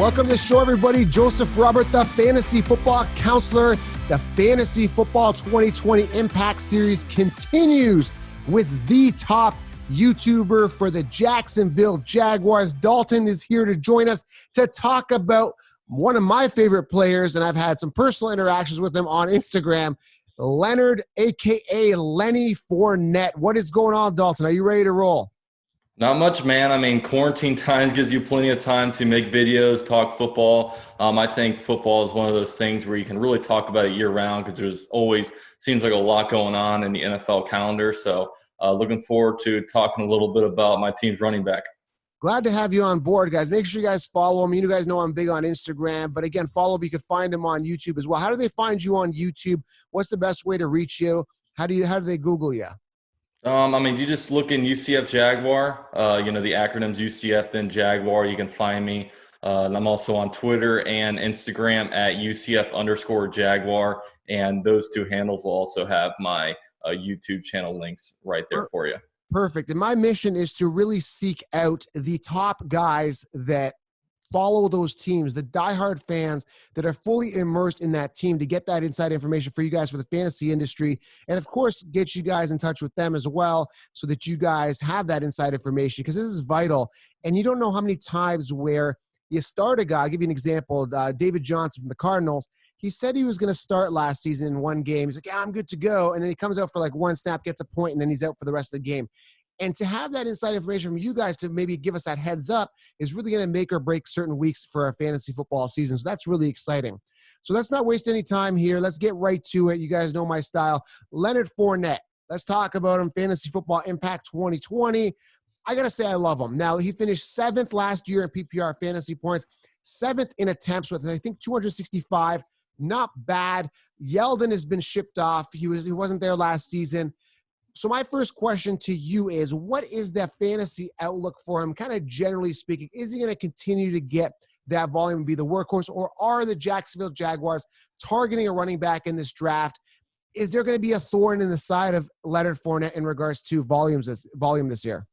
Welcome to the show, everybody. Joseph Robert, the fantasy football counselor. The Fantasy Football 2020 Impact Series continues with the top YouTuber for the Jacksonville Jaguars. Dalton is here to join us to talk about one of my favorite players, and I've had some personal interactions with him on Instagram, Leonard, a.k.a. Lenny Fournette. What is going on, Dalton? Are you ready to roll? Not much, man. I mean, quarantine time gives you plenty of time to make videos, talk football. I think football is one of those things where you can really talk about it year-round because there's always seems like a lot going on in the NFL calendar. So looking forward to talking a little bit about my team's running back. Glad to have you on board, guys. Make sure you guys follow him. You guys know I'm big on Instagram. But again, follow him. You can find him on YouTube as well. How do they find you on YouTube? What's the best way to reach you? How do they Google you? I mean, you just look in UCF Jaguar, the acronyms UCF, then Jaguar. You can find me. And I'm also on Twitter and Instagram at UCF_Jaguar. And those two handles will also have my YouTube channel links right there for you. Perfect. And my mission is to really seek out the top guys that follow those teams, the diehard fans that are fully immersed in that team, to get that inside information for you guys for the fantasy industry. And of course, get you guys in touch with them as well so that you guys have that inside information, because this is vital. And you don't know how many times where you start a guy. I'll give you an example. David Johnson from the Cardinals. He said he was going to start last season in one game. He's like, yeah, I'm good to go. And then he comes out for like one snap, gets a point, and then he's out for the rest of the game. And to have that inside information from you guys to maybe give us that heads up is really going to make or break certain weeks for our fantasy football season. So that's really exciting. So let's not waste any time here. Let's get right to it. You guys know my style. Leonard Fournette. Let's talk about him. Fantasy Football Impact 2020. I got to say I love him. Now, he finished 7th last year in PPR fantasy points, 7th in attempts with, I think, 265. Not bad. Yeldon has been shipped off. He wasn't there last season. So my first question to you is, what is the fantasy outlook for him, kind of generally speaking? Is he going to continue to get that volume and be the workhorse, or are the Jacksonville Jaguars targeting a running back in this draft? Is there going to be a thorn in the side of Leonard Fournette in regards to volume this year?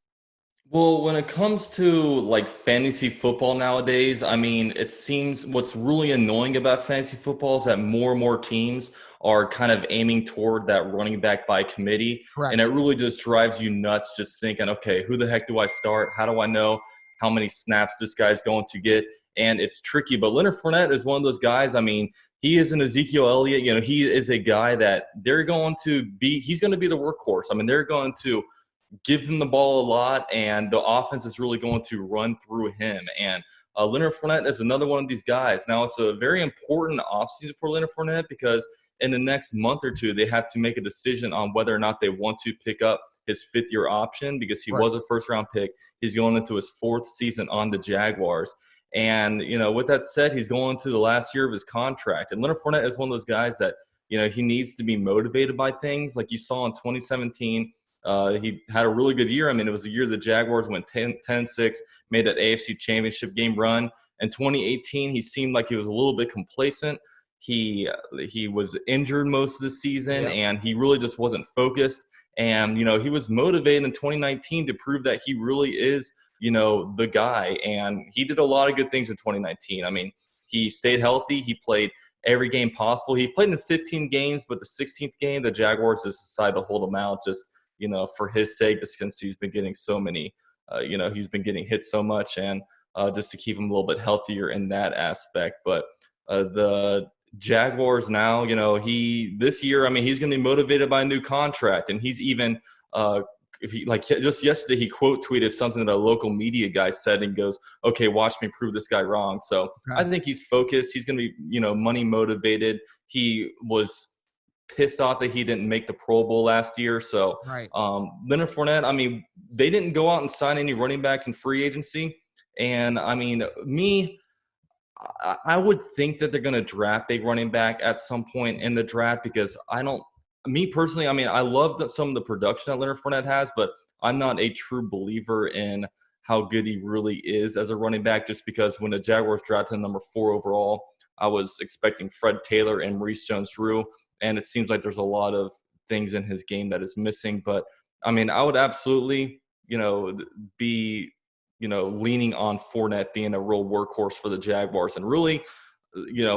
Well, when it comes to like fantasy football nowadays, I mean, it seems what's really annoying about fantasy football is that more and more teams are kind of aiming toward that running back by committee. Correct. And it really just drives you nuts just thinking, okay, who the heck do I start? How do I know how many snaps this guy's going to get? And it's tricky. But Leonard Fournette is one of those guys. I mean, he is an Ezekiel Elliott. He is a guy that he's going to be the workhorse. I mean, they're going to give him the ball a lot, and the offense is really going to run through him. And Leonard Fournette is another one of these guys. Now, it's a very important offseason for Leonard Fournette because in the next month or two, they have to make a decision on whether or not they want to pick up his 5th-year option, because he was a first-round pick. He's going into his 4th season on the Jaguars. And, with that said, he's going to the last year of his contract. And Leonard Fournette is one of those guys that, he needs to be motivated by things. Like you saw in 2017, he had a really good year. I mean, it was a year the Jaguars went 10-6, made that AFC Championship game run. In 2018, he seemed like he was a little bit complacent. He was injured most of the season, and he really just wasn't focused. And, he was motivated in 2019 to prove that he really is, the guy. And he did a lot of good things in 2019. I mean, he stayed healthy. He played every game possible. He played in 15 games, but the 16th game, the Jaguars just decided to hold him out just – for his sake, just since he's been getting so many, he's been getting hit so much, and just to keep him a little bit healthier in that aspect. But the Jaguars now, this year, I mean, he's going to be motivated by a new contract, and he's even, just yesterday, he quote tweeted something that a local media guy said, and goes, "Okay, watch me prove this guy wrong." So I think he's focused. He's going to be, money motivated. He was pissed off that he didn't make the Pro Bowl last year. So Leonard Fournette, I mean, they didn't go out and sign any running backs in free agency. And I mean, I would think that they're going to draft a running back at some point in the draft, because me personally, I mean, I love some of the production that Leonard Fournette has, but I'm not a true believer in how good he really is as a running back, just because when the Jaguars drafted him number 4 overall, I was expecting Fred Taylor and Maurice Jones-Drew. And it seems like there's a lot of things in his game that is missing. But, I mean, I would absolutely, be, leaning on Fournette being a real workhorse for the Jaguars, and really,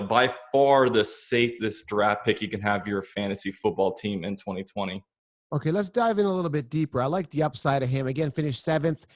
by far the safest draft pick you can have your fantasy football team in 2020. Okay, let's dive in a little bit deeper. I like the upside of him. Again, finished 7th.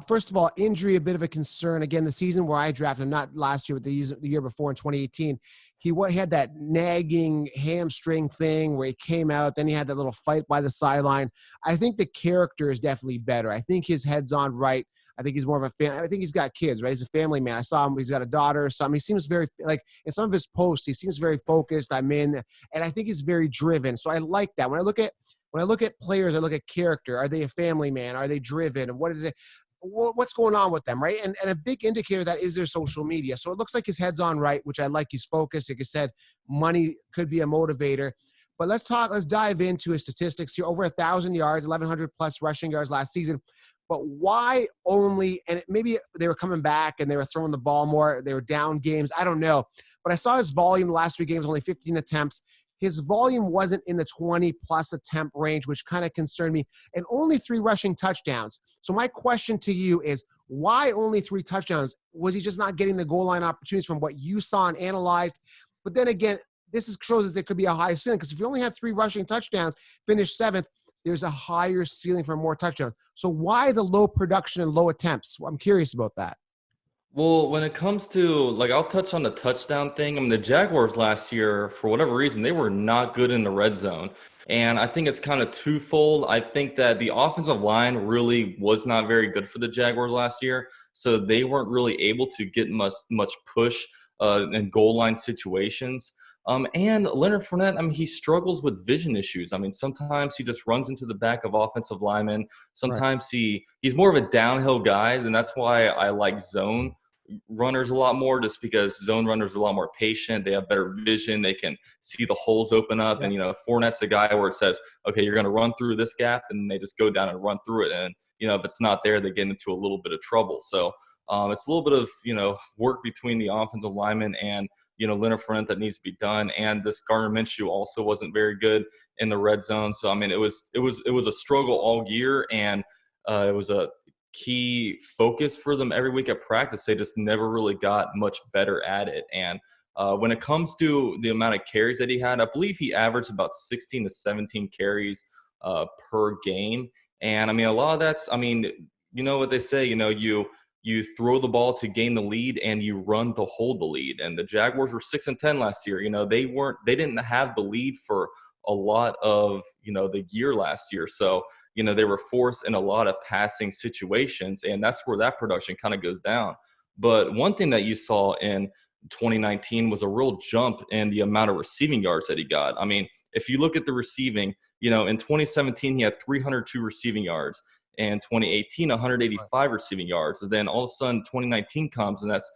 First of all, injury, a bit of a concern. Again, the season where I drafted him, not last year, but the year before in 2018, he had that nagging hamstring thing where he came out. Then he had that little fight by the sideline. I think the character is definitely better. I think his head's on right. I think he's more of a fan. I think he's got kids, right? He's a family man. I saw him. He's got a daughter or something. He seems very, like, in some of his posts, he seems very focused. I'm in, and I think he's very driven. So I like that. When I look at players, I look at character. Are they a family man? Are they driven? What is it? What's going on with them, right? And a big indicator of that is their social media. So it looks like his head's on right, which I like. He's focused. Like I said, money could be a motivator. But let's dive into his statistics here. Over 1,000 yards, 1,100 plus rushing yards last season. But why only, and maybe they were coming back and they were throwing the ball more. They were down games. I don't know. But I saw his volume the last 3 games, only 15 attempts. His volume wasn't in the 20-plus attempt range, which kind of concerned me, and only 3 rushing touchdowns. So my question to you is, why only 3 touchdowns? Was he just not getting the goal line opportunities from what you saw and analyzed? But then again, shows us there could be a high ceiling, because if you only had 3 rushing touchdowns, finished 7th, there's a higher ceiling for more touchdowns. So why the low production and low attempts? I'm curious about that. Well, when it comes to, I'll touch on the touchdown thing. I mean, the Jaguars last year, for whatever reason, they were not good in the red zone. And I think it's kind of twofold. I think that the offensive line really was not very good for the Jaguars last year. So they weren't really able to get much push in goal line situations. And Leonard Fournette, I mean, he struggles with vision issues. I mean, sometimes he just runs into the back of offensive linemen. Sometimes he's more of a downhill guy, and that's why I like zone runners a lot more, just because zone runners are a lot more patient. They have better vision. They can see the holes open up. Yeah. And, Fournette's a guy where it says, okay, you're going to run through this gap, and they just go down and run through it. And, if it's not there, they get into a little bit of trouble. So it's a little bit of, work between the offensive linemen and, Leonard Fournette that needs to be done. And this Gardner Minshew also wasn't very good in the red zone. So, I mean, it was a struggle all year, and it was a key focus for them every week at practice. They just never really got much better at it. And when it comes to the amount of carries that he had, I believe he averaged about 16 to 17 carries per game. And, I mean, a lot of that's, I mean, you know what they say, you throw the ball to gain the lead, and you run to hold the lead. And the Jaguars were 6-10 last year. They didn't have the lead for a lot of, the year last year. So, they were forced in a lot of passing situations, and that's where that production kind of goes down. But one thing that you saw in 2019 was a real jump in the amount of receiving yards that he got. I mean, if you look at the receiving, in 2017, he had 302 receiving yards. And 2018, 185 receiving yards. And then all of a sudden, 2019 comes, and that's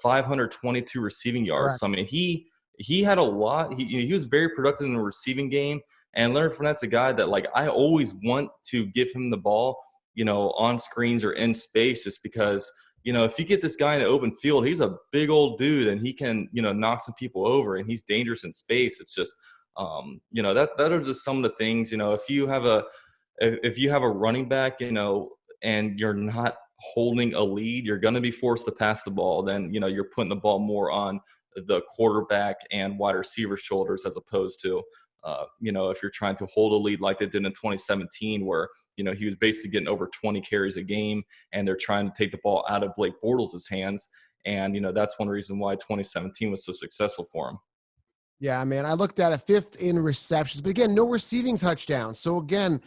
522 receiving yards. Right. So I mean, he had a lot. He was very productive in the receiving game. And Leonard Fournette's a guy that, I always want to give him the ball, on screens or in space, just because if you get this guy in the open field, he's a big old dude, and he can knock some people over, and he's dangerous in space. It's just that are just some of the things. If you have a running back, and you're not holding a lead, you're going to be forced to pass the ball. Then, you're putting the ball more on the quarterback and wide receiver shoulders, as opposed to, if you're trying to hold a lead like they did in 2017, where, he was basically getting over 20 carries a game, and they're trying to take the ball out of Blake Bortles' hands. And, that's one reason why 2017 was so successful for him. Yeah, man, I looked at it, 5th in receptions, but again, no receiving touchdowns. So again,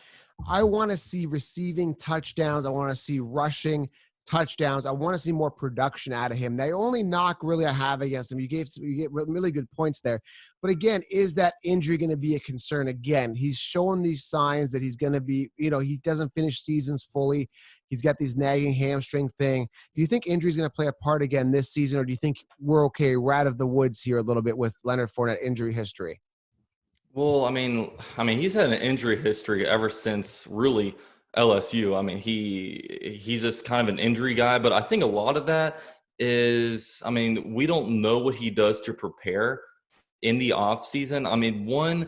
I want to see receiving touchdowns. I want to see rushing touchdowns. I want to see more production out of him. The only knock really I have against him, you get really good points there. But again, is that injury going to be a concern? Again, he's showing these signs that he's going to be, he doesn't finish seasons fully. He's got these nagging hamstring thing. Do you think injury is going to play a part again this season, or do you think we're okay? We're out of the woods here a little bit with Leonard Fournette injury history. Well, I mean, he's had an injury history ever since really LSU. I mean, he's just kind of an injury guy, but I think a lot of that is, we don't know what he does to prepare in the off season. I mean, one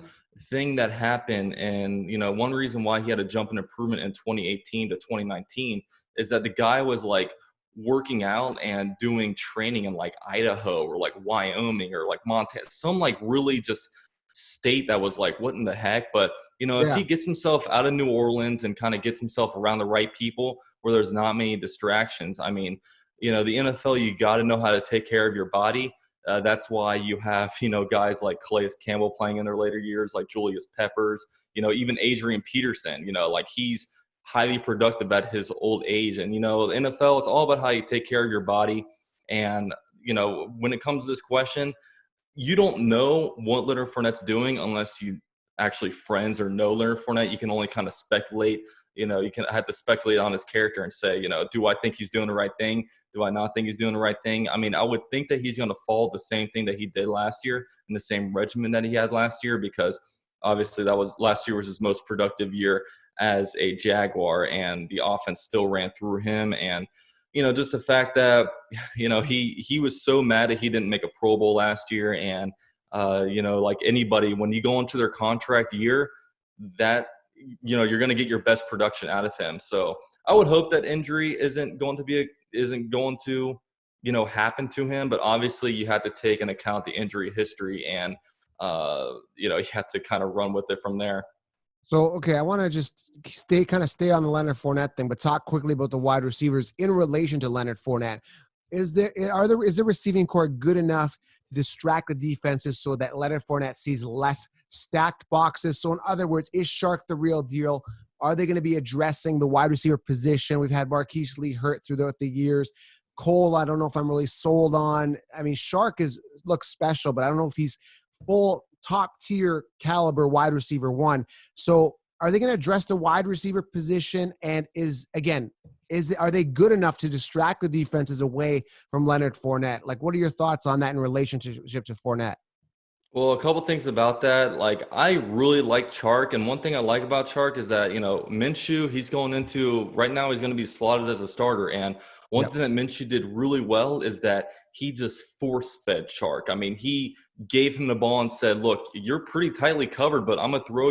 thing that happened, and one reason why he had a jump in improvement in 2018 to 2019 is that the guy was like working out and doing training in like Idaho or like Wyoming or like Montana, some like really just state that was like, what in the heck? But, if Yeah. he gets himself out of New Orleans and kind of gets himself around the right people where there's not many distractions, I mean, the NFL, you got to know how to take care of your body. That's why you have, guys like Calais Campbell playing in their later years, like Julius Peppers, even Adrian Peterson, like he's highly productive at his old age. And, the NFL, it's all about how you take care of your body. And, when it comes to this question, you don't know what Leonard Fournette's doing unless you actually friends or know Leonard Fournette. You can only kind of speculate. You can have to speculate on his character and say, do I think he's doing the right thing? Do I not think he's doing the right thing? I mean, I would think that he's going to follow the same thing that he did last year and the same regimen that he had last year, because obviously last year was his most productive year as a Jaguar, and the offense still ran through him. And just the fact that, he was so mad that he didn't make a Pro Bowl last year. And, like anybody, when you go into their contract year, that, you're going to get your best production out of him. So I would hope that injury isn't going to, happen to him. But obviously you have to take into account the injury history, and, you have to kind of run with it from there. So, okay, I want to just stay on the Leonard Fournette thing, but talk quickly about the wide receivers in relation to Leonard Fournette. Is the receiving core good enough to distract the defenses so that Leonard Fournette sees less stacked boxes? So, in other words, is Shark the real deal? Are they going to be addressing the wide receiver position? We've had Marquise Lee hurt throughout the years. Cole, I don't know if I'm really sold on. I mean, Shark looks special, but I don't know if he's full top tier caliber wide receiver one. So are they going to address the wide receiver position? And are they good enough to distract the defenses away from Leonard Fournette? Like, what are your thoughts on that in relationship to Fournette? Well, a couple things about that. Like, I really like Chark, and one thing I like about Chark is that, Minshew, he's going to be slotted as a starter. And one thing that Minshew did really well is that he just force-fed Chark. I mean, he gave him the ball and said, look, you're pretty tightly covered, but I'm going to throw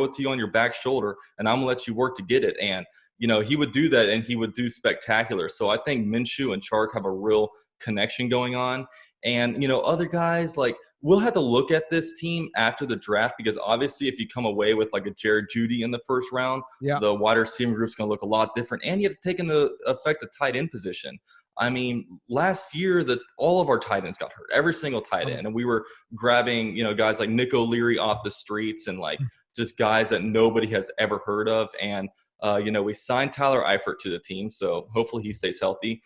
it to you on your back shoulder, and I'm going to let you work to get it. And, he would do that, and he would do spectacular. So I think Minshew and Chark have a real connection going on. And, other guys, like, we'll have to look at this team after the draft, because obviously if you come away with like a Jared Jeudy in the first round, the wide receiver group's going to look a lot different. And you have to take into effect the tight end position. I mean, last year all of our tight ends got hurt, every single tight end. And we were grabbing, guys like Nick O'Leary off the streets and like just guys that nobody has ever heard of. And, we signed Tyler Eifert to the team, so hopefully he stays healthy.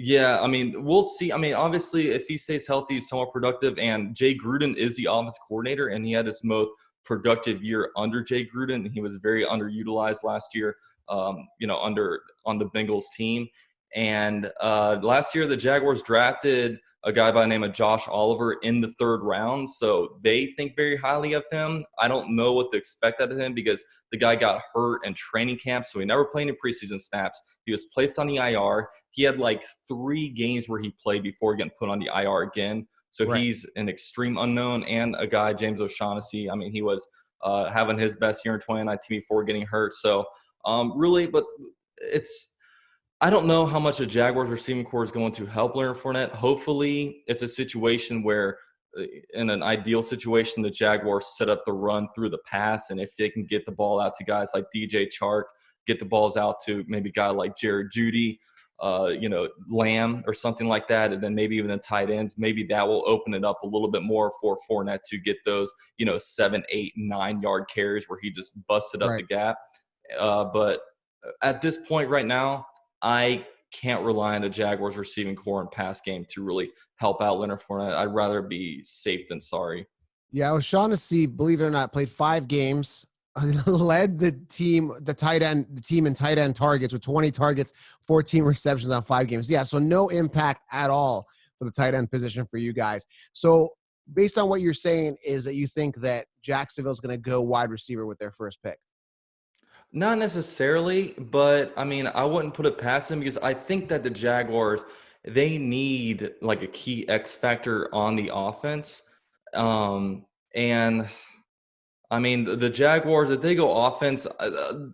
Yeah, I mean, we'll see. I mean, obviously, if he stays healthy, he's somewhat productive. And Jay Gruden is the offense coordinator, and he had his most productive year under Jay Gruden. And he was very underutilized last year, on the Bengals team. And last year, the Jaguars drafted a guy by the name of Josh Oliver in the third round. So they think very highly of him. I don't know what to expect out of him because the guy got hurt in training camp. So he never played any preseason snaps. He was placed on the IR. He had like 3 games where he played before getting put on the IR again. So he's an extreme unknown. And a guy, James O'Shaughnessy, I mean, he was having his best year in 2019 before getting hurt. So really, but I don't know how much the Jaguars receiving core is going to help Leonard Fournette. Hopefully, it's a situation where, in an ideal situation, the Jaguars set up the run through the pass, and if they can get the ball out to guys like DJ Chark, get the balls out to maybe a guy like Jared Jeudy, Lamb or something like that, and then maybe even the tight ends, maybe that will open it up a little bit more for Fournette to get those, 7, 8, 9-yard carries where he just busted up the gap. But at this point right now, I can't rely on the Jaguars receiving core and pass game to really help out Leonard Fournette. I'd rather be safe than sorry. Yeah, O'Shaughnessy, believe it or not, played 5 games, led the team in tight end targets with 20 targets, 14 receptions on 5 games. Yeah, so no impact at all for the tight end position for you guys. So based on what you're saying is that you think that Jacksonville's going to go wide receiver with their first pick. Not necessarily, but I mean, I wouldn't put it past them because I think that the Jaguars, they need like a key X factor on the offense. And I mean, the Jaguars, if they go offense,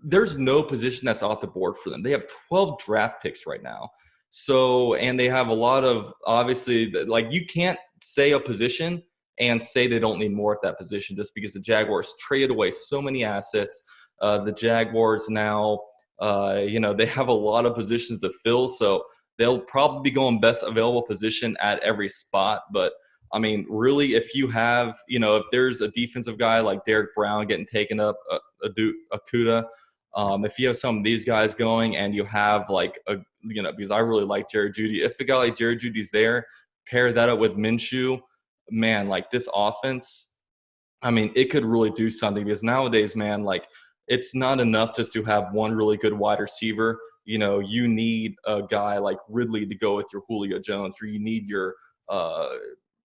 there's no position that's off the board for them. They have 12 draft picks right now. So, and they have a lot of, obviously, like you can't say a position and say they don't need more at that position just because the Jaguars traded away so many assets. The Jaguars now, they have a lot of positions to fill. So they'll probably be going best available position at every spot. But I mean, really, if you have, if there's a defensive guy like Derek Brown getting taken up, Akuda, if you have some of these guys going and you have because I really like Jerry Jeudy. If a guy like Jerry Jeudy's there, pair that up with Minshew, man, like this offense, I mean, it could really do something because nowadays, man, like it's not enough just to have one really good wide receiver. You need a guy like Ridley to go with your Julio Jones, or you need your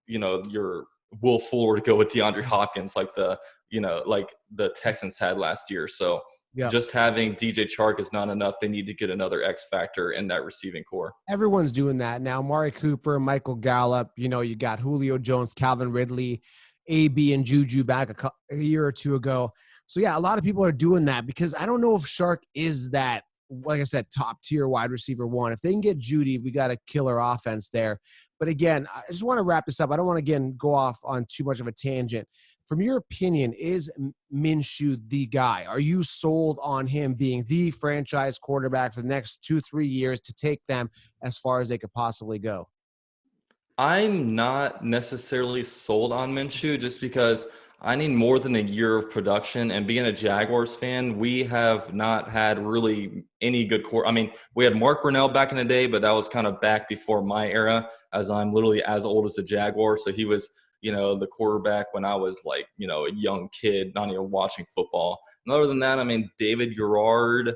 your Will Fuller to go with DeAndre Hopkins, like the Texans had last year. So just having DJ Chark is not enough. They need to get another X factor in that receiving core. Everyone's doing that now. Amari Cooper, Michael Gallup, you got Julio Jones, Calvin Ridley, AB and Juju back a year or two ago. So yeah, a lot of people are doing that because I don't know if Chark is that, like I said, top tier wide receiver one. If they can get Judy, we got a killer offense there. But again, I just want to wrap this up. I don't want to, again, go off on too much of a tangent. From your opinion, is Minshew the guy? Are you sold on him being the franchise quarterback for the next 2-3 years to take them as far as they could possibly go? I'm not necessarily sold on Minshew just because I need more than a year of production. And being a Jaguars fan, we have not had really any good core. I mean, we had Mark Brunell back in the day, but that was kind of back before my era, as I'm literally as old as the Jaguars. So he was, the quarterback when I was like, a young kid, not even watching football. And other than that, I mean, David Garrard.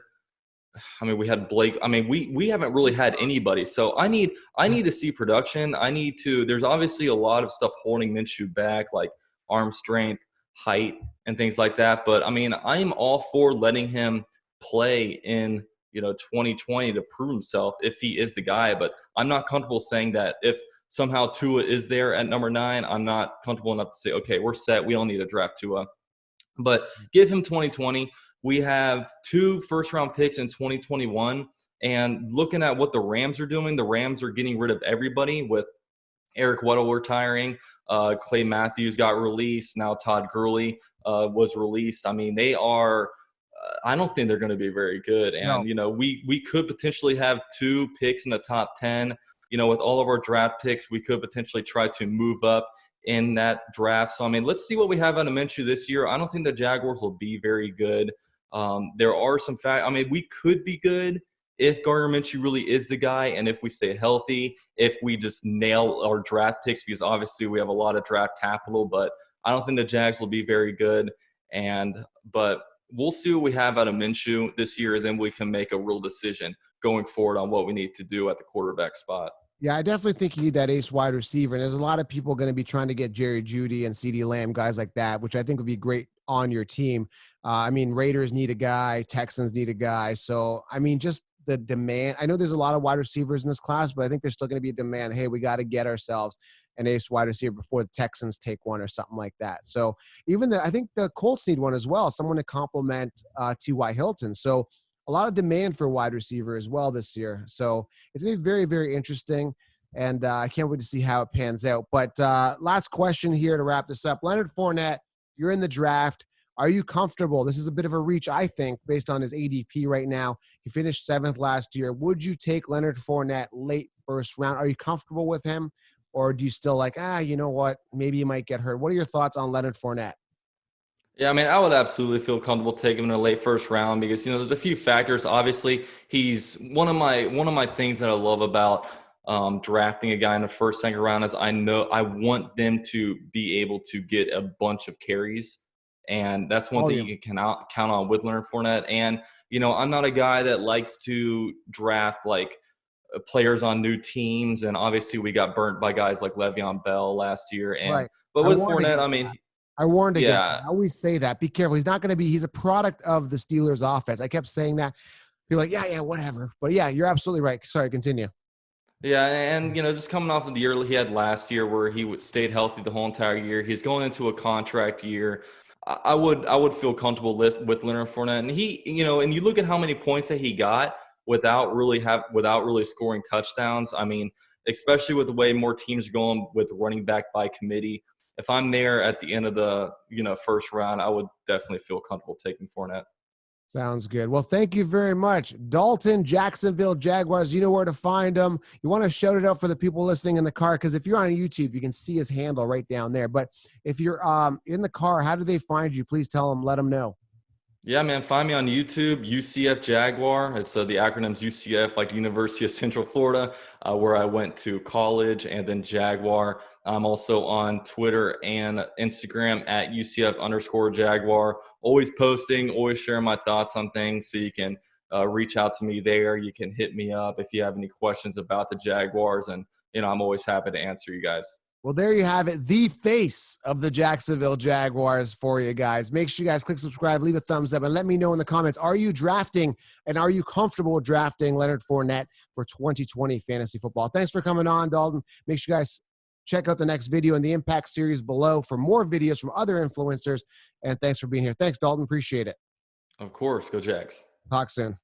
I mean, we had Blake. I mean, we haven't really had anybody. So I need to see production. There's obviously a lot of stuff holding Minshew back, like arm strength, height, and things like that. But I mean, I'm all for letting him play in, 2020 to prove himself if he is the guy. But I'm not comfortable saying that if somehow Tua is there at number 9, I'm not comfortable enough to say, okay, we're set. We don't need to draft Tua. But give him 2020. We have 2 first-round picks in 2021. And looking at what the Rams are doing, the Rams are getting rid of everybody with Eric Weddle retiring. Clay Matthews got released. Now Todd Gurley was released. I mean, they are I don't think they're going to be very good. And, we could potentially have 2 picks in the top 10. With all of our draft picks, we could potentially try to move up in that draft. So, I mean, let's see what we have out of Minshew this year. I don't think the Jaguars will be very good. There are some facts. I mean, we could be good if Gardner Minshew really is the guy and if we stay healthy, if we just nail our draft picks, because obviously we have a lot of draft capital, but I don't think the Jags will be very good. But we'll see what we have out of Minshew this year, then we can make a real decision going forward on what we need to do at the quarterback spot. Yeah, I definitely think you need that ace wide receiver. And there's a lot of people going to be trying to get Jerry Jeudy and CeeDee Lamb, guys like that, which I think would be great on your team. I mean, Raiders need a guy. Texans need a guy. So, I mean, just the demand. I know there's a lot of wide receivers in this class, but I think there's still going to be a demand. Hey, we got to get ourselves an ace wide receiver before the Texans take one or something like that. So I think the Colts need one as well, someone to complement T.Y. Hilton. So a lot of demand for wide receiver as well this year. So it's going to be very, very interesting. And I can't wait to see how it pans out. But last question here to wrap this up. Leonard Fournette, you're in the draft. Are you comfortable? This is a bit of a reach, I think, based on his ADP right now. He finished 7th last year. Would you take Leonard Fournette late first round? Are you comfortable with him? Or do you still like, you know what? Maybe he might get hurt. What are your thoughts on Leonard Fournette? Yeah, I mean, I would absolutely feel comfortable taking him in a late first round because, there's a few factors. Obviously, he's one of my things that I love about drafting a guy in the first, second round is I want them to be able to get a bunch of carries. And that's one thing you can count on with Leonard Fournette. And, I'm not a guy that likes to draft like players on new teams. And obviously we got burnt by guys like Le'Veon Bell last year. And But with Fournette, I mean – I warned again. I always say that. Be careful. He's a product of the Steelers offense. I kept saying that. Be like, yeah, whatever. But yeah, you're absolutely right. Sorry, continue. Yeah, and, just coming off of the year he had last year where he stayed healthy the whole entire year. He's going into a contract year. I would feel comfortable with Leonard Fournette, and he, and you look at how many points that he got without really scoring touchdowns. I mean, especially with the way more teams are going with running back by committee. If I'm there at the end of the first round, I would definitely feel comfortable taking Fournette. Sounds good. Well, thank you very much. Dalton, Jacksonville Jaguars, you know where to find them. You want to shout it out for the people listening in the car, because if you're on YouTube, you can see his handle right down there. But if you're in the car, how do they find you? Please tell them, let them know. Yeah, man, find me on YouTube, UCF Jaguar. It's the acronym's UCF, like University of Central Florida, where I went to college, and then Jaguar. I'm also on Twitter and Instagram at UCF_Jaguar. Always posting, always sharing my thoughts on things, so you can reach out to me there. You can hit me up if you have any questions about the Jaguars, and I'm always happy to answer you guys. Well, there you have it. The face of the Jacksonville Jaguars for you guys. Make sure you guys click subscribe, leave a thumbs up, and let me know in the comments, are you drafting and are you comfortable drafting Leonard Fournette for 2020 fantasy football? Thanks for coming on, Dalton. Make sure you guys check out the next video in the Impact series below for more videos from other influencers. And thanks for being here. Thanks, Dalton. Appreciate it. Of course. Go Jags. Talk soon.